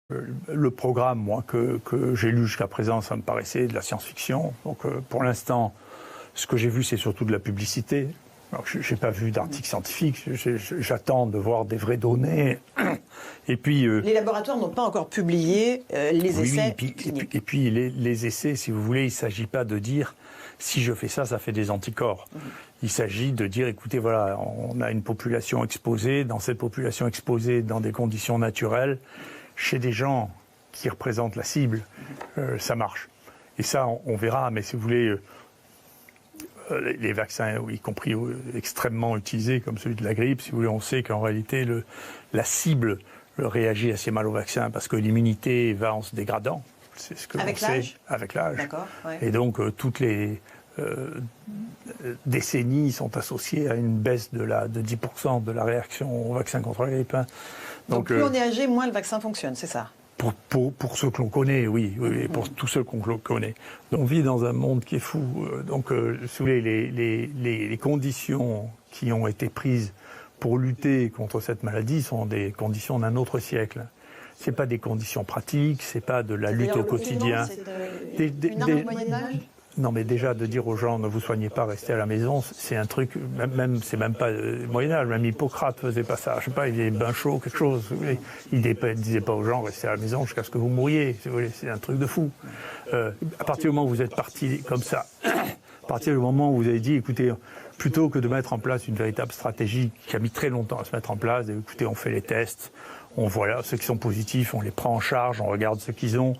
Le programme, moi, que j'ai lu jusqu'à présent, ça me paraissait de la science-fiction. Donc, pour l'instant, ce que j'ai vu, c'est surtout de la publicité. Je n'ai pas vu d'article scientifique. J'attends de voir des vraies données. Et puis, les laboratoires n'ont pas encore publié les essais. Et puis les essais, si vous voulez, il ne s'agit pas de dire si je fais ça, ça fait des anticorps. Il s'agit de dire, écoutez, voilà, on a une population exposée. Dans cette population exposée, dans des conditions naturelles, chez des gens qui représentent la cible, ça marche. Et ça, on verra. Mais si vous voulez, les vaccins, y compris extrêmement utilisés, comme celui de la grippe, si vous voulez, on sait qu'en réalité, la cible réagit assez mal au vaccin parce que l'immunité va en se dégradant. C'est ce que avec l'âge. Avec l'âge. D'accord. Ouais. Et donc, toutes les décennies sont associées à une baisse de 10% de la réaction au vaccin contre la grippe. Donc plus on est âgé, moins le vaccin fonctionne, c'est ça? Pour ceux que l'on connaît, oui, pour tous ceux qu'on connaît. On vit dans un monde qui est fou. Donc, si vous voulez, les conditions qui ont été prises pour lutter contre cette maladie sont des conditions d'un autre siècle. C'est pas des conditions pratiques, c'est pas de la lutte au quotidien. Une arme au Moyen-Âge ? Non, mais déjà, de dire aux gens, ne vous soignez pas, restez à la maison, c'est un truc, c'est même pas Moyen-Âge, même Hippocrate faisait pas ça. Je sais pas, il y avait bain chaud, quelque chose. Il disait pas aux gens, restez à la maison jusqu'à ce que vous mouriez. C'est un truc de fou. À partir du moment où vous êtes parti comme ça, à partir du moment où vous avez dit, écoutez, plutôt que de mettre en place une véritable stratégie qui a mis très longtemps à se mettre en place, écoutez, on fait les tests, on voit là, ceux qui sont positifs, on les prend en charge, on regarde ceux qu'ils ont.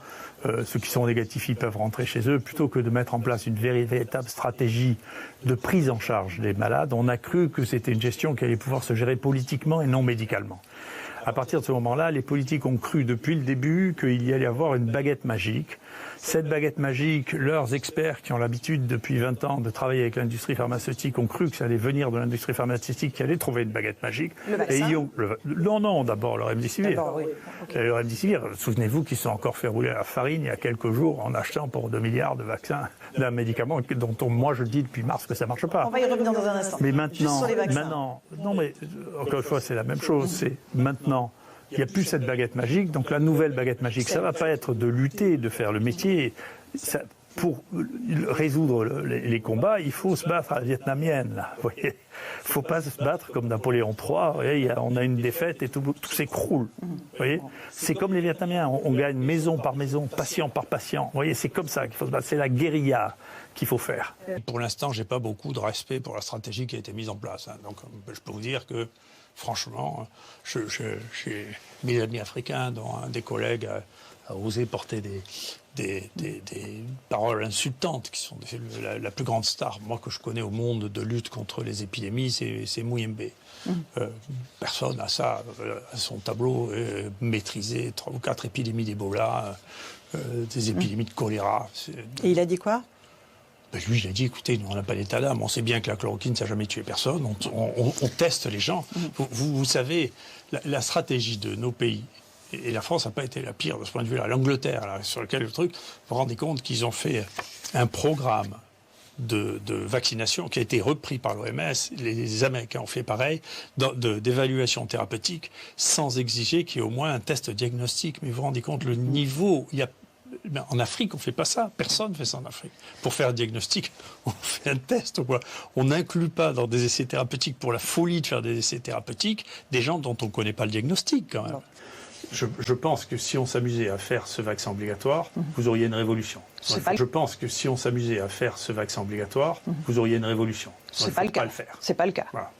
Ceux qui sont négatifs, ils peuvent rentrer chez eux. Plutôt que de mettre en place une véritable stratégie de prise en charge des malades, on a cru que c'était une gestion qui allait pouvoir se gérer politiquement et non médicalement. À partir de ce moment-là, les politiques ont cru depuis le début qu'il y allait avoir une baguette magique. Cette baguette magique, leurs experts qui ont l'habitude depuis 20 ans de travailler avec l'industrie pharmaceutique ont cru que ça allait venir de l'industrie pharmaceutique qui allait trouver une baguette magique. Le vaccin ? Non, d'abord le remdesivir. Oui. Okay. Le remdesivir, souvenez-vous qu'ils se sont encore fait rouler à la farine il y a quelques jours en achetant pour 2 milliards de vaccins d'un médicament dont moi je dis depuis mars que ça ne marche pas. On va y revenir dans un instant. Mais maintenant, sur les vaccins. non mais encore une fois c'est la même chose, c'est maintenant. Il n'y a plus cette baguette magique, donc la nouvelle baguette magique, ça ne va pas être de lutter, de faire le métier. Ça, pour résoudre les combats, il faut se battre à la vietnamienne. Là, vous voyez. Il ne faut pas se battre comme Napoléon III. Vous voyez, on a une défaite et tout s'écroule. C'est comme les Vietnamiens, on gagne maison par maison, patient par patient. Vous voyez, c'est comme ça qu'il faut se battre. C'est la guérilla qu'il faut faire. Pour l'instant, je n'ai pas beaucoup de respect pour la stratégie qui a été mise en place. Donc, je peux vous dire que franchement, j'ai mes amis africains, dont un des collègues a osé porter des paroles insultantes, qui sont la plus grande star, moi, que je connais au monde de lutte contre les épidémies, c'est Muyembe. Personne n'a ça à son tableau, maîtrisé 3 ou 4 épidémies d'Ebola, des épidémies de choléra. Et il a dit quoi ? Lui, il a dit, écoutez, nous, on n'a pas d'état d'âme. On sait bien que la chloroquine, ça n'a jamais tué personne. On teste les gens. Vous savez, la stratégie de nos pays, et la France n'a pas été la pire de ce point de vue-là, l'Angleterre, là, sur lequel le truc, vous vous rendez compte qu'ils ont fait un programme de vaccination qui a été repris par l'OMS. Les Américains ont fait pareil, d'évaluation thérapeutique, sans exiger qu'il y ait au moins un test diagnostique. Mais vous vous rendez compte, le niveau, il y a... En Afrique, on ne fait pas ça. Personne ne fait ça en Afrique. Pour faire un diagnostic, on fait un test. On n'inclut pas dans des essais thérapeutiques, pour la folie de faire des essais thérapeutiques, des gens dont on ne connaît pas le diagnostic, quand même. Je pense que si on s'amusait à faire ce vaccin obligatoire, vous auriez une révolution. Je pense que si on s'amusait à faire ce vaccin obligatoire, vous auriez une révolution. C'est pas le cas. C'est pas le cas. Voilà.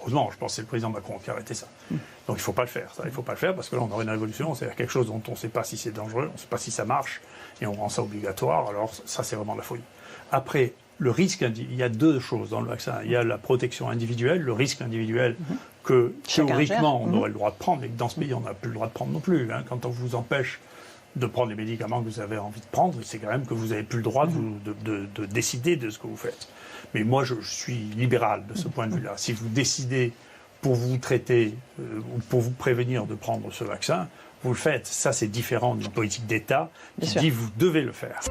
Heureusement, je pense que c'est le président Macron qui a arrêté ça. Donc il ne faut pas le faire. Il ne faut pas le faire parce que là, on aurait une révolution. C'est-à-dire quelque chose dont on ne sait pas si c'est dangereux, on ne sait pas si ça marche, et on rend ça obligatoire. Alors ça, c'est vraiment de la folie. Après, le risque, il y a 2 choses dans le vaccin. Il y a la protection individuelle, le risque individuel que théoriquement on aurait le droit de prendre, mais que dans ce pays on n'a plus le droit de prendre non plus. Quand on vous empêche de prendre les médicaments que vous avez envie de prendre, c'est quand même que vous n'avez plus le droit de décider de ce que vous faites. Mais moi je suis libéral de ce point de vue-là. Si vous décidez pour vous traiter ou pour vous prévenir de prendre ce vaccin, vous le faites. Ça c'est différent d'une politique d'État qui dit vous devez le faire.